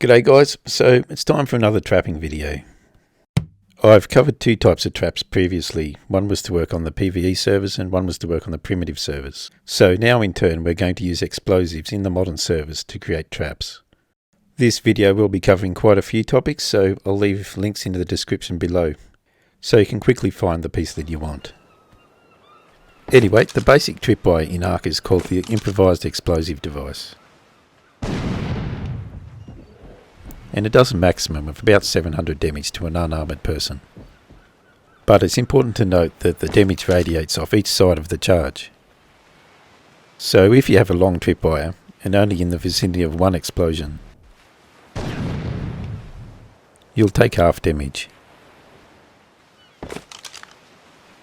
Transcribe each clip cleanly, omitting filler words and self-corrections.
G'day guys, so it's time for another trapping video. I've covered two types of traps previously. One was to work on the PvE servers and one was to work on the primitive servers. So now in turn we're going to use explosives in the modern servers to create traps. This video will be covering quite a few topics, so I'll leave links in the description below so you can quickly find the piece that you want. Anyway, the basic tripwire in Ark is called the improvised explosive device. And it does a maximum of about 700 damage to an unarmoured person. But it's important to note that the damage radiates off each side of the charge. So if you have a long tripwire and only in the vicinity of one explosion, you'll take half damage.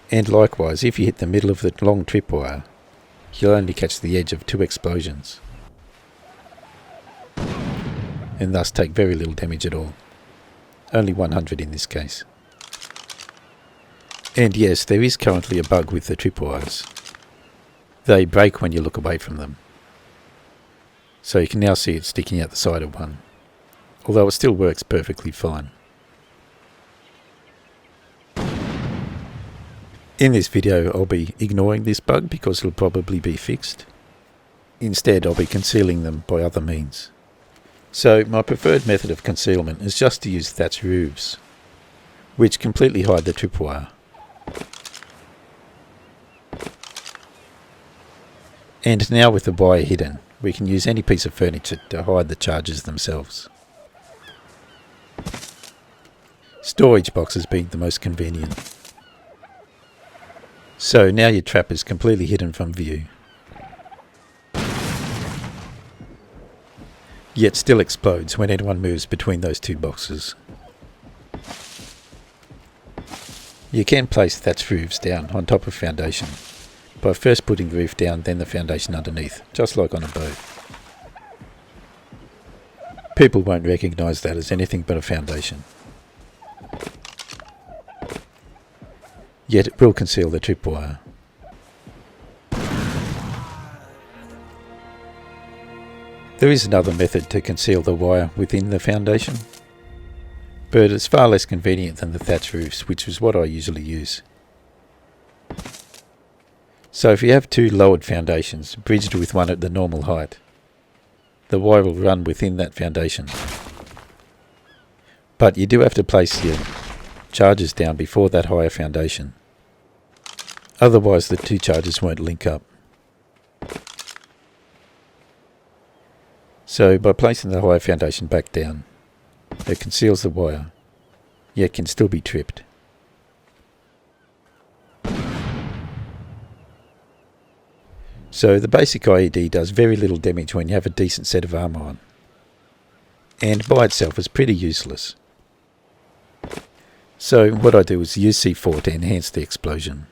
And likewise, if you hit the middle of the long tripwire, you'll only catch the edge of two explosions, and thus take very little damage at all. Only 100 in this case. And yes, there is currently a bug with the tripwires. They break when you look away from them. So you can now see it sticking out the side of one, although it still works perfectly fine. In this video I'll be ignoring this bug because it'll probably be fixed. Instead I'll be concealing them by other means. So my preferred method of concealment is just to use thatch roofs, which completely hide the tripwire. And now with the wire hidden, we can use any piece of furniture to hide the charges themselves. Storage boxes being the most convenient. So now your trap is completely hidden from view, yet still explodes when anyone moves between those two boxes. You can place thatch roofs down on top of foundation by first putting the roof down, then the foundation underneath, just like on a boat. People won't recognise that as anything but a foundation. Yet it will conceal the tripwire. There is another method to conceal the wire within the foundation, but it's far less convenient than the thatch roofs, which is what I usually use. So if you have two lowered foundations bridged with one at the normal height, the wire will run within that foundation. But you do have to place your charges down before that higher foundation. Otherwise the two charges won't link up. So by placing the higher foundation back down, it conceals the wire, yet can still be tripped. So the basic IED does very little damage when you have a decent set of armour on, and by itself is pretty useless. So what I do is use C4 to enhance the explosion.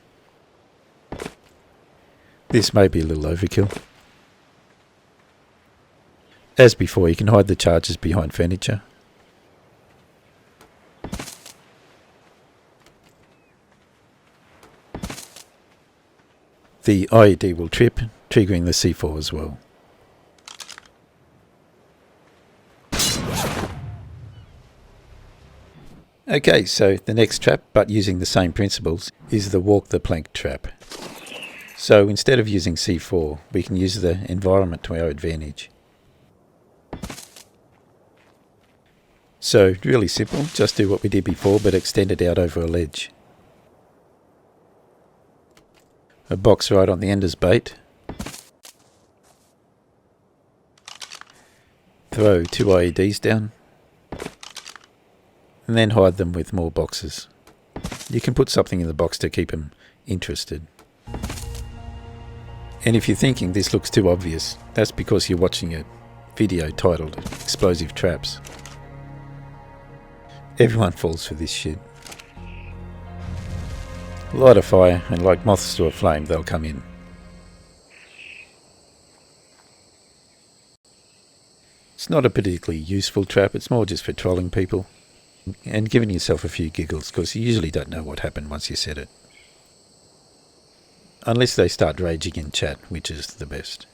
This may be a little overkill. As before, you can hide the charges behind furniture. The IED will trip, triggering the C4 as well. Okay, so the next trap, but using the same principles, is the walk the plank trap. So instead of using C4, we can use the environment to our advantage. So really simple, just do what we did before but extend it out over a ledge. A box right on the end as bait. Throw two IEDs down, and then hide them with more boxes. You can put something in the box to keep them interested. And if you're thinking this looks too obvious, that's because you're watching a video titled Explosive Traps. Everyone falls for this shit. Light a fire and like moths to a flame they'll come in. It's not a particularly useful trap, it's more just for trolling people and giving yourself a few giggles, because you usually don't know what happened once you set it. Unless they start raging in chat, which is the best.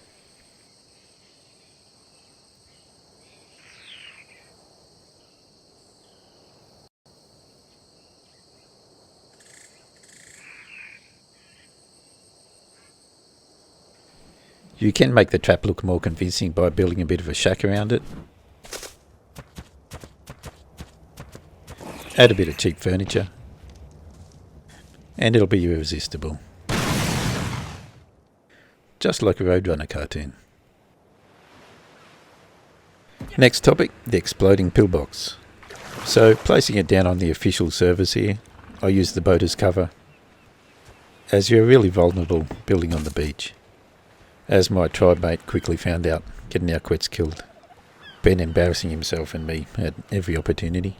You can make the trap look more convincing by building a bit of a shack around it. Add a bit of cheap furniture, and it'll be irresistible. Just like a Roadrunner cartoon. Next topic, the exploding pillbox. So, placing it down on the official servers here, I use the boat as cover, as you're really vulnerable building on the beach. As my tribe mate quickly found out, getting our quetz killed. Ben embarrassing himself and me at every opportunity.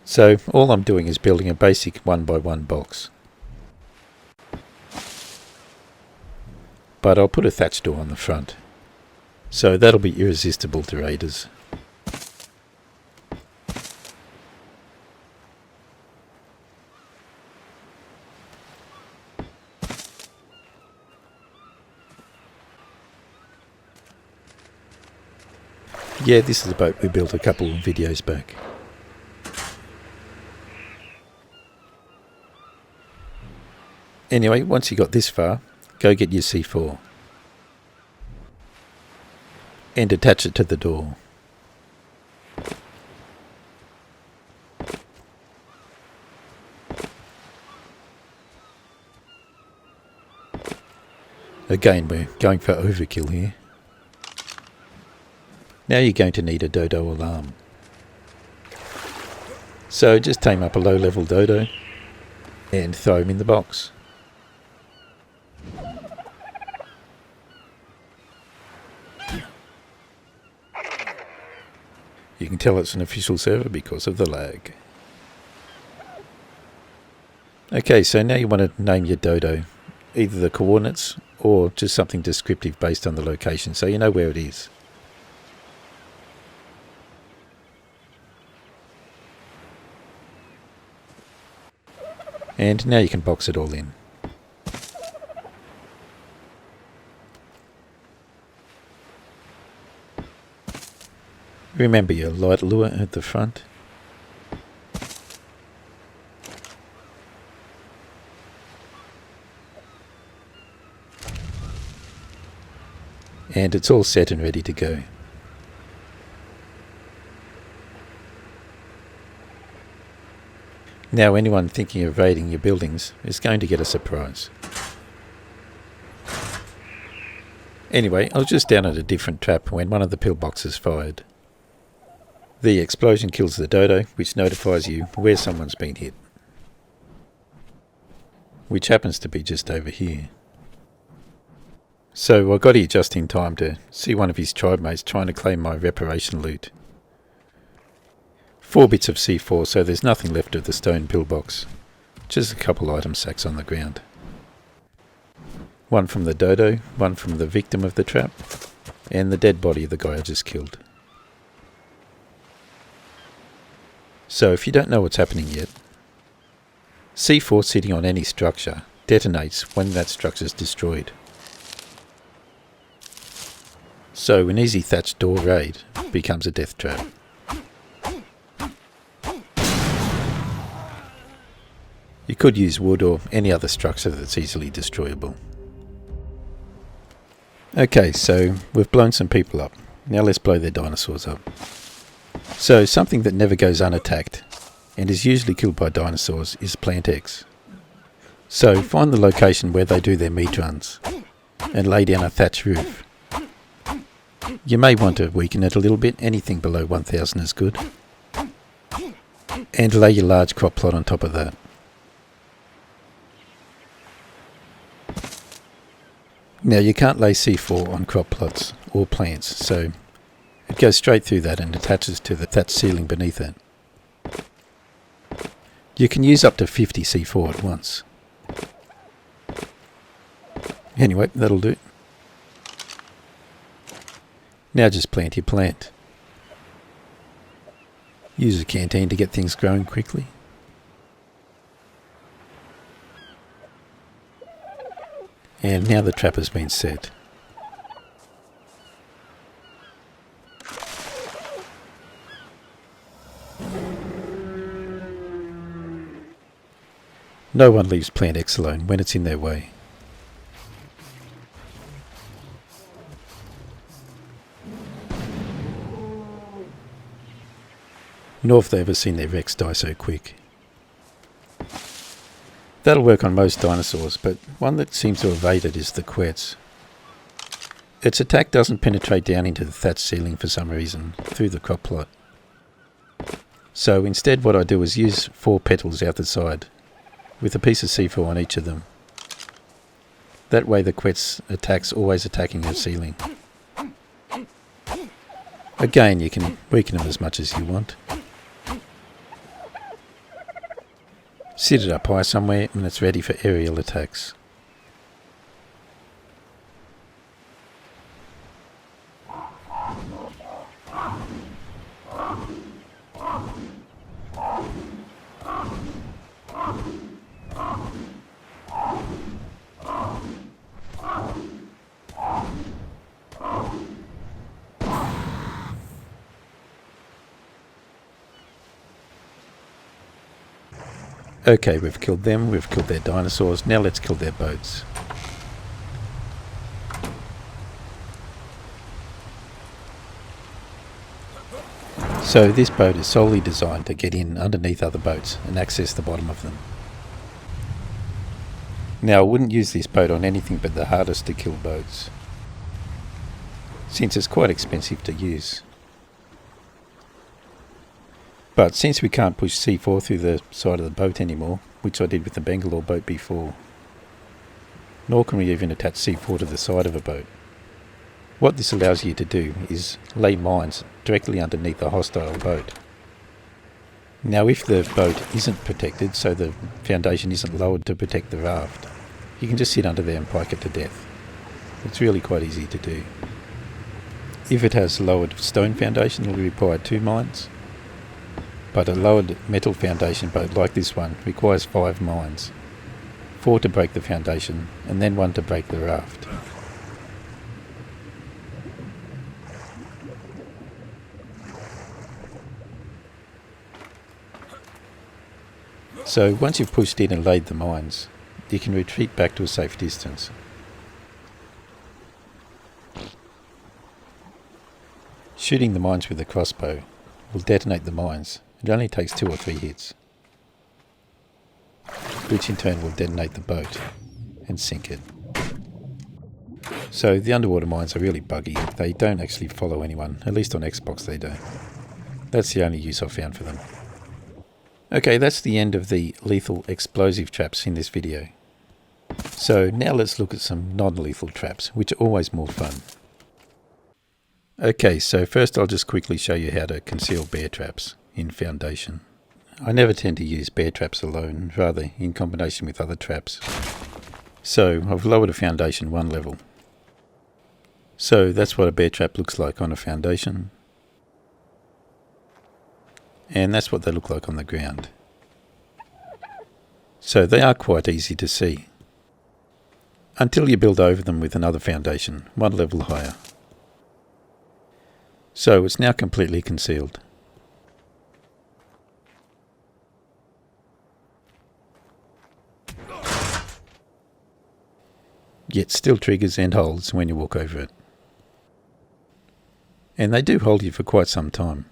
So, all I'm doing is building a basic 1x1 box. But I'll put a thatch door on the front, so that'll be irresistible to raiders. Yeah, this is a boat we built a couple of videos back. Anyway, once you got this far, go get your C4 and attach it to the door. Again, we're going for overkill here. Now you're going to need a dodo alarm. So just tame up a low level dodo and throw him in the box. You can tell it's an official server because of the lag. Okay, so now you want to name your dodo, either the coordinates or just something descriptive based on the location so you know where it is. And now you can box it all in. Remember your light lure at the front. And it's all set and ready to go. Now anyone thinking of raiding your buildings is going to get a surprise. Anyway, I was just down at a different trap when one of the pillboxes fired. The explosion kills the dodo, which notifies you where someone's been hit. Which happens to be just over here. So I got here just in time to see one of his tribe mates trying to claim my reparation loot. 4 bits of C4, so there's nothing left of the stone pillbox. Just a couple item sacks on the ground. One from the dodo, one from the victim of the trap, and the dead body of the guy I just killed. So if you don't know what's happening yet, C4 sitting on any structure detonates when that structure is destroyed. So an easy thatched door raid becomes a death trap. You could use wood or any other structure that's easily destroyable. Okay, so we've blown some people up. Now let's blow their dinosaurs up. So something that never goes unattacked and is usually killed by dinosaurs is Plant X. So find the location where they do their meat runs and lay down a thatch roof. You may want to weaken it a little bit, anything below 1000 is good. And lay your large crop plot on top of that. Now you can't lay C4 on crop plots or plants, so it goes straight through that and attaches to the thatch ceiling beneath it. You can use up to 50 C4 at once. Anyway, that'll do. Now just plant your plant. Use a canteen to get things growing quickly. And now the trap has been set. No one leaves Plant X alone when it's in their way. nor have they ever seen their wrecks die so quick. That'll work on most dinosaurs, but one that seems to evade it is the quetz. Its attack doesn't penetrate down into the thatch ceiling for some reason, through the crop plot. So instead what I do is use 4 petals out the side, with a piece of C4 on each of them. That way the quetz attack's always attacking the ceiling. Again, you can weaken them as much as you want. Sit it up high somewhere and it's ready for aerial attacks. Okay, we've killed them, we've killed their dinosaurs, now let's kill their boats. So this boat is solely designed to get in underneath other boats and access the bottom of them. Now I wouldn't use this boat on anything but the hardest to kill boats, since it's quite expensive to use. But since we can't push C4 through the side of the boat anymore, which I did with the Bangalore boat before, nor can we even attach C4 to the side of a boat, what this allows you to do is lay mines directly underneath a hostile boat. Now if the boat isn't protected, so the foundation isn't lowered to protect the raft, you can just sit under there and pike it to death. It's really quite easy to do. If it has lowered stone foundation, it will require 2 mines. But a lowered metal foundation boat like this one requires 5 mines. 4 to break the foundation and then 1 to break the raft. So once you've pushed in and laid the mines, you can retreat back to a safe distance. Shooting the mines with a crossbow will detonate the mines. It only takes 2 or 3 hits, which in turn will detonate the boat and sink it. So the underwater mines are really buggy. They don't actually follow anyone, at least on Xbox they don't. That's the only use I've found for them. Okay, that's the end of the lethal explosive traps in this video. So now let's look at some non-lethal traps, which are always more fun. Okay, so first I'll just quickly show you how to conceal bear traps in Foundation. I never tend to use bear traps alone, rather in combination with other traps. So I've lowered a foundation 1 level. So that's what a bear trap looks like on a foundation. And that's what they look like on the ground. So they are quite easy to see, until you build over them with another foundation 1 level higher. So it's now completely concealed. Yet still triggers and holds when you walk over it. And they do hold you for quite some time.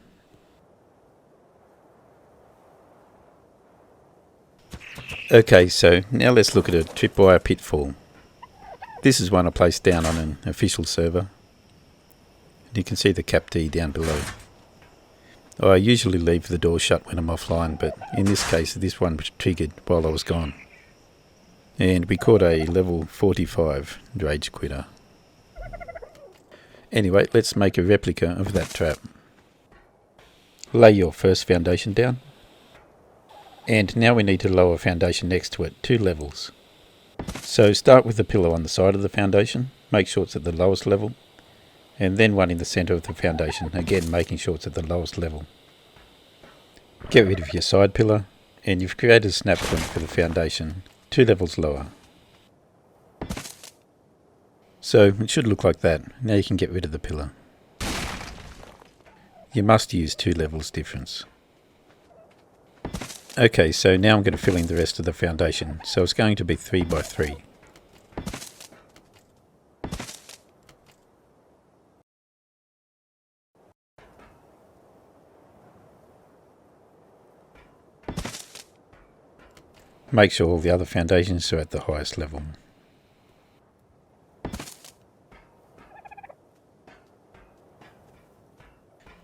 Okay, so now let's look at a Tripwire pitfall. This is one I placed down on an official server. And you can see the cap D down below. I usually leave the door shut when I'm offline, but in this case this one was triggered while I was gone. And we caught a level 45 rage quitter. Anyway, let's make a replica of that trap. Lay your first foundation down. And now we need to lower a foundation next to it 2 levels. So start with the pillar on the side of the foundation, make sure it's at the lowest level, and then one in the centre of the foundation, again making sure it's at the lowest level. Get rid of your side pillar, and you've created a snap point for the foundation 2 levels lower. So it should look like that. Now you can get rid of the pillar. You must use 2 levels difference. Okay, so now I'm going to fill in the rest of the foundation. So it's going to be 3 by 3. Make sure all the other foundations are at the highest level.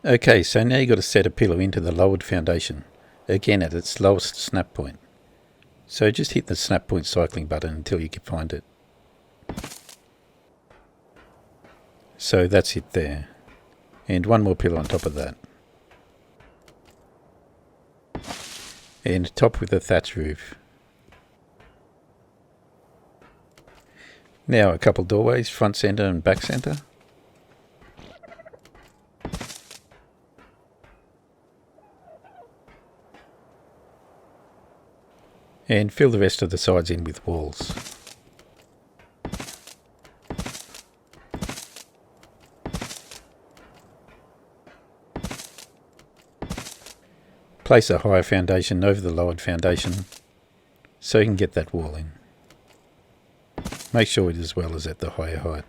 Okay, so now you've got to set a pillar into the lowered foundation, again at its lowest snap point. So just hit the snap point cycling button until you can find it. So that's it there. And one more pillar on top of that. And top with a thatch roof. Now a couple doorways, front centre and back centre. And fill the rest of the sides in with walls. Place a higher foundation over the lowered foundation so you can get that wall in. Make sure it as well is at the higher height.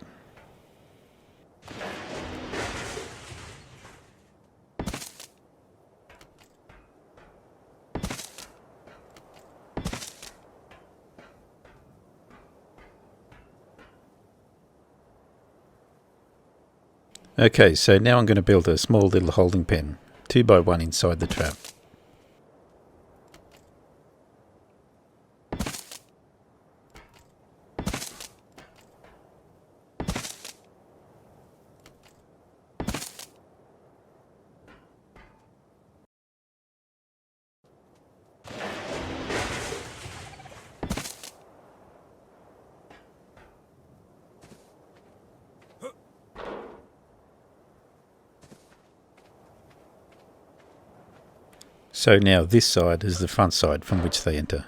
Okay, so now I'm going to build a small little holding pen, 2x1 inside the trap. So now this side is the front side from which they enter.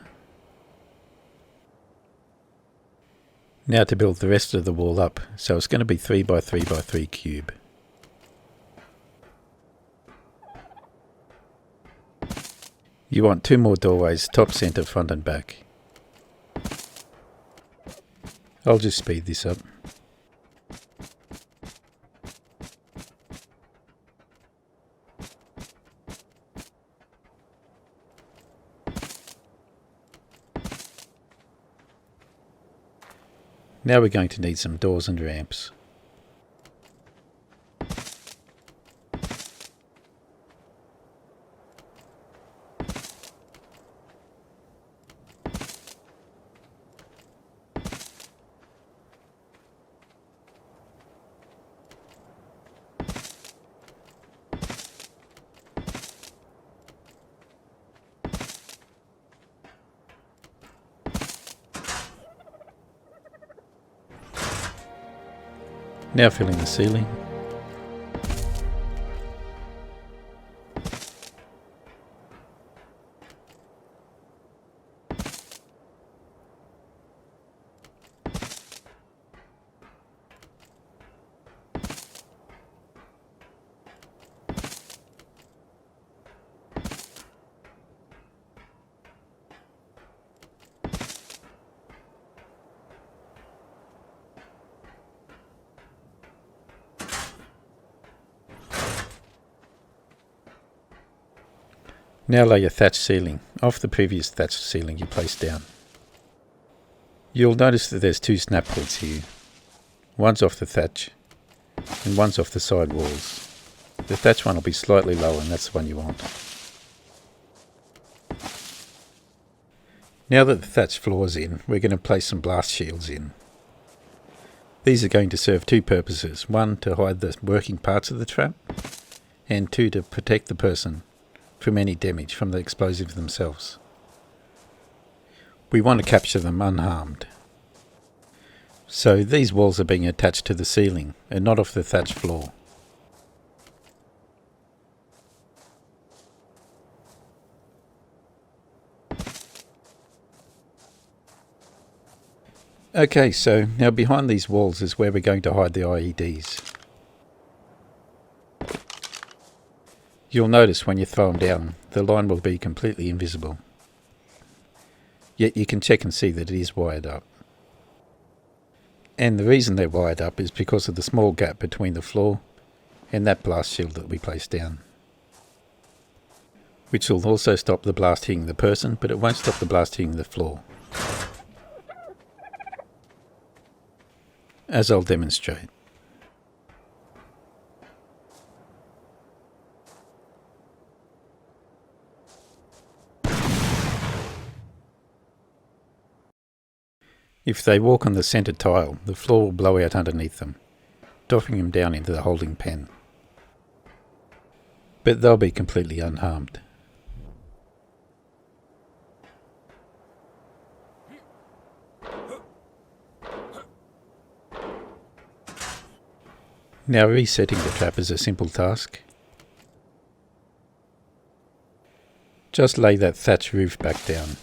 Now to build the rest of the wall up, so it's going to be 3x3x3 cube. You want 2 more doorways, top, centre, front and back. I'll just speed this up. Now we're going to need some doors and ramps. Now filling the ceiling. Now lay your thatch ceiling off the previous thatch ceiling you placed down. You'll notice that there's 2 snap points here. One's off the thatch and one's off the side walls. The thatch one will be slightly lower and that's the one you want. Now that the thatch floor's in, we're going to place some blast shields in. These are going to serve 2 purposes. 1 to hide the working parts of the trap, and 2 to protect the person from any damage from the explosives themselves. We want to capture them unharmed. So these walls are being attached to the ceiling and not off the thatch floor. Okay, so now behind these walls is where we're going to hide the IEDs. You'll notice when you throw them down, the line will be completely invisible. Yet you can check and see that it is wired up. And the reason they're wired up is because of the small gap between the floor and that blast shield that we placed down. which will also stop the blast hitting the person, but it won't stop the blast hitting the floor, as I'll demonstrate. If they walk on the centre tile, the floor will blow out underneath them, dropping them down into the holding pen. But they'll be completely unharmed. Now resetting the trap is a simple task. Just lay that thatch roof back down.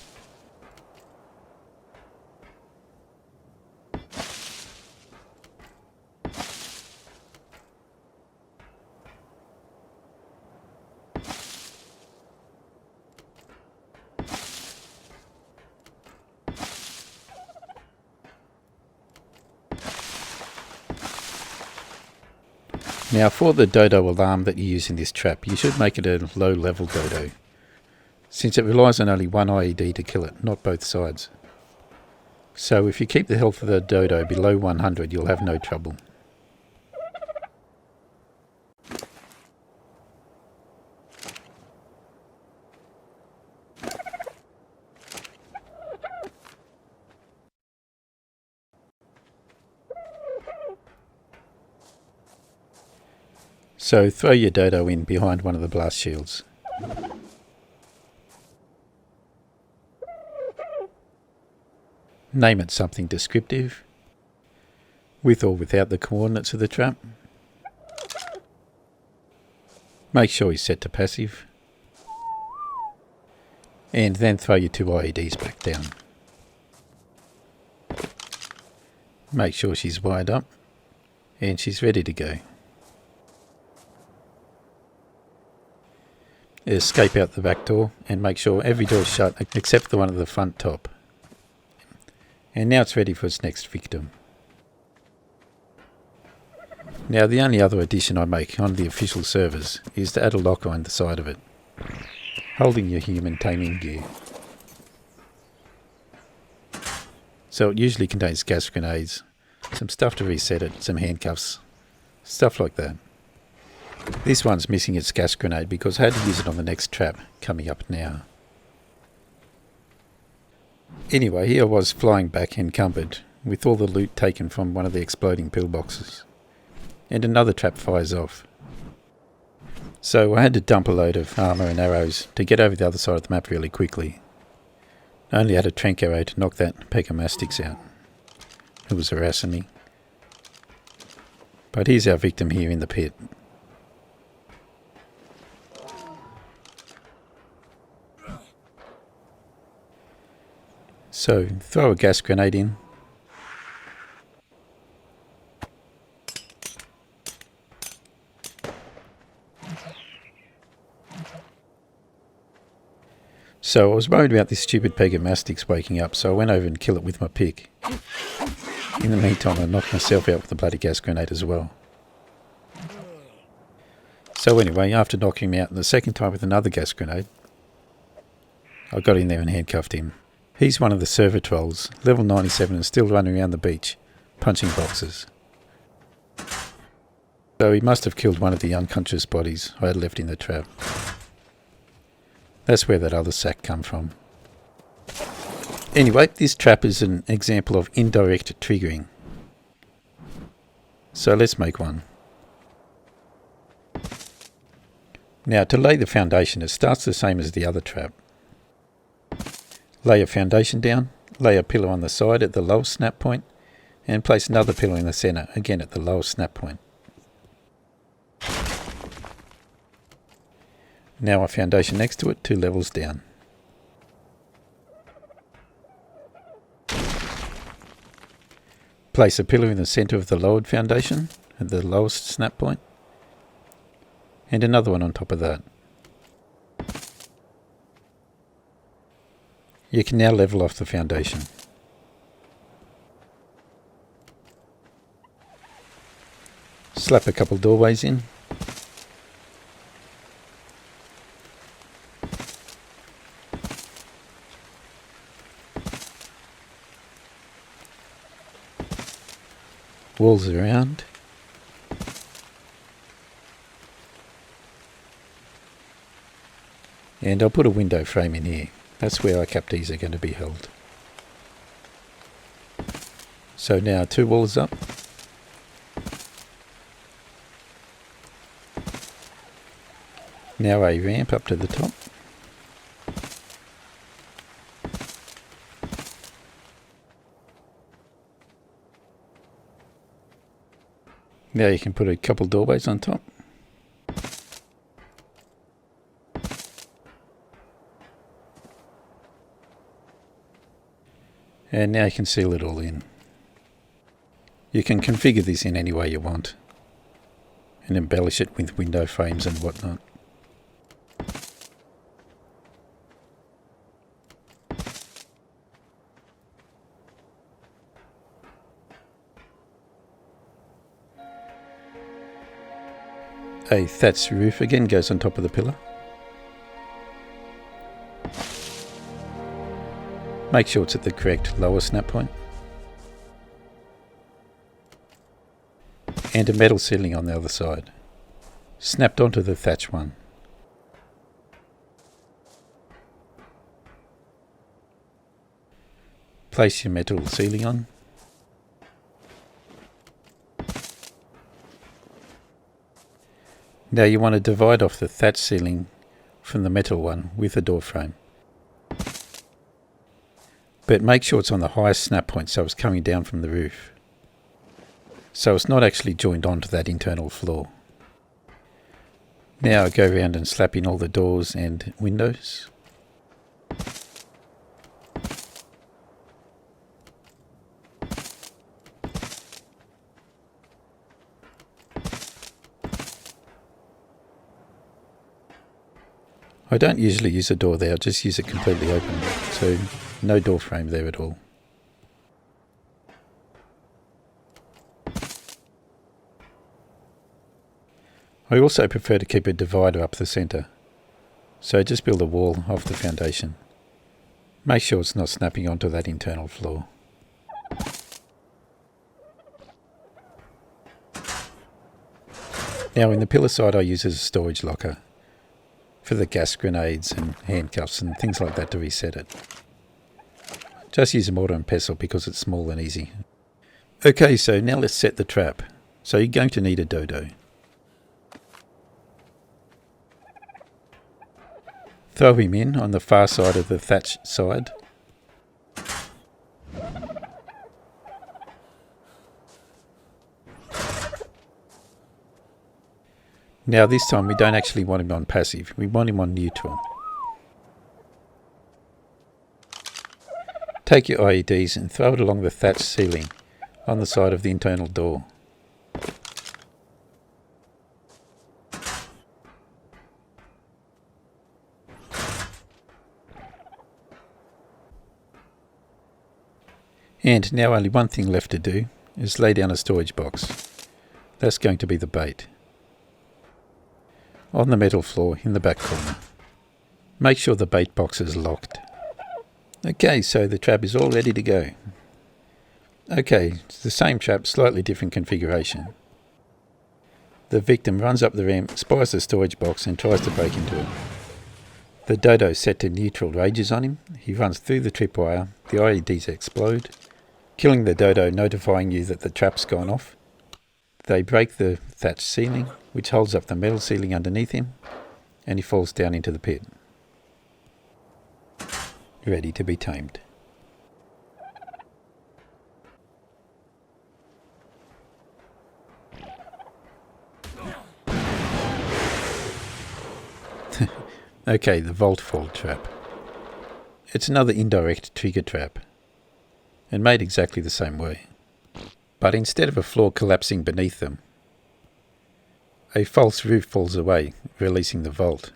Now for the dodo alarm that you use in this trap, you should make it a low level dodo, since it relies on only one IED to kill it, not both sides. So if you keep the health of the dodo below 100, you'll have no trouble. So throw your dodo in behind one of the blast shields. Name it something descriptive, with or without the coordinates of the trap. Make sure he's set to passive. And then throw your two IEDs back down. Make sure she's wired up and she's ready to go. Escape out the back door and make sure every door is shut except the one at the front top. And now it's ready for its next victim. Now the only other addition I make on the official servers is to add a locker on the side of it, holding your human taming gear. So it usually contains gas grenades, some stuff to reset it, some handcuffs, stuff like that. This one's missing its gas grenade because I had to use it on the next trap coming up now. Anyway, here I was flying back encumbered with all the loot taken from one of the exploding pillboxes. And another trap fires off. So I had to dump a load of armour and arrows to get over the other side of the map really quickly. I only had a trank arrow to knock that peck of mastics out, who was harassing me. But here's our victim here in the pit. So throw a gas grenade in. So I was worried about this stupid peg of mastics waking up, so I went over and killed it with my pick. In the meantime I knocked myself out with the bloody gas grenade as well. So anyway, after knocking him out the second time with another gas grenade, I got in there and handcuffed him. He's one of the server trolls, level 97 and still running around the beach, punching boxes. So he must have killed one of the unconscious bodies I had left in the trap. That's where that other sack come from. Anyway, this trap is an example of indirect triggering. So let's make one. Now to lay the foundation, it starts the same as the other trap. Lay a foundation down, lay a pillar on the side at the lowest snap point, and place another pillar in the centre, again at the lowest snap point. Now a foundation next to it, 2 levels down. Place a pillar in the centre of the lowered foundation, at the lowest snap point, and another one on top of that. You can now level off the foundation. Slap a couple doorways in. walls around. And I'll put a window frame in here. That's where our captives are going to be held. So now 2 walls up. Now a ramp up to the top. Now you can put a couple doorways on top. And now you can seal it all in. You can configure this in any way you want and embellish it with window frames and whatnot. A thatched roof again goes on top of the pillar. Make sure it's at the correct lower snap point. And a metal ceiling on the other side, snapped onto the thatch one. Place your metal ceiling on. Now you want to divide off the thatch ceiling from the metal one with a door frame. But make sure it's on the highest snap point so it's coming down from the roof. So it's not actually joined onto that internal floor. Now I go around and slap in all the doors and windows. I don't usually use a door there, I just use it completely open, so no door frame there at all. I also prefer to keep a divider up the centre, so just build a wall off the foundation. Make sure it's not snapping onto that internal floor. Now in the pillar side I use as a storage locker for the gas grenades and handcuffs and things like that to reset it. Just use a mortar and pestle because it's small and easy. Okay, so now let's set the trap. So you're going to need a dodo. Throw him in on the far side of the thatch side. Now this time we don't actually want him on passive, we want him on neutral. Take your IEDs and throw it along the thatch ceiling on the side of the internal door. And now only one thing left to do is lay down a storage box. That's going to be the bait. On the metal floor in the back corner. Make sure the bait box is locked. Okay, so the trap is all ready to go. Okay, it's the same trap, slightly different configuration. The victim runs up the ramp, spies the storage box and tries to break into it. The dodo set to neutral rages on him. He runs through the tripwire, the IEDs explode, killing the dodo, notifying you that the trap's gone off. They break the thatch ceiling, which holds up the metal ceiling underneath him, and he falls down into the pit. Ready to be tamed. Okay, the vault fall trap. It's another indirect trigger trap, and made exactly the same way. But instead of a floor collapsing beneath them, a false roof falls away, releasing the vault.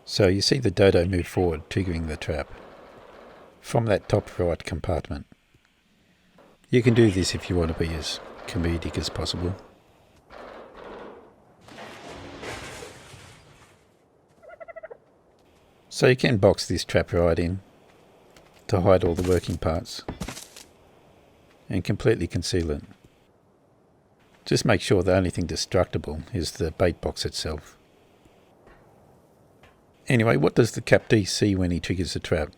So you see the dodo move forward, triggering the trap from that top right compartment. You can do this if you want to be as comedic as possible. So you can box this trap right in to hide all the working parts and completely conceal it. Just make sure the only thing destructible is the bait box itself. Anyway, what does the captee see when he triggers the trap?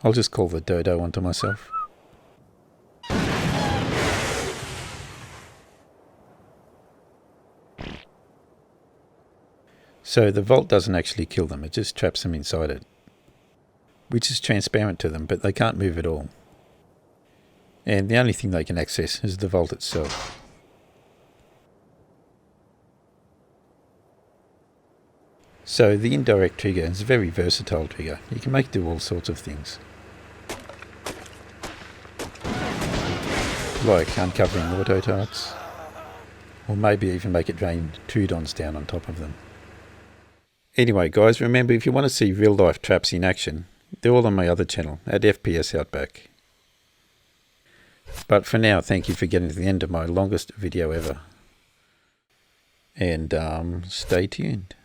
I'll just call the dodo onto myself. So the vault doesn't actually kill them, it just traps them inside it, which is transparent to them, but they can't move at all. And the only thing they can access is the vault itself. So the indirect trigger is a very versatile trigger. You can make it do all sorts of things, like uncovering auto targets, or maybe even make it rain trudons down on top of them. Anyway guys, remember, if you want to see real life traps in action, they're all on my other channel at FPS Outback. But for now, thank you for getting to the end of my longest video ever. And stay tuned.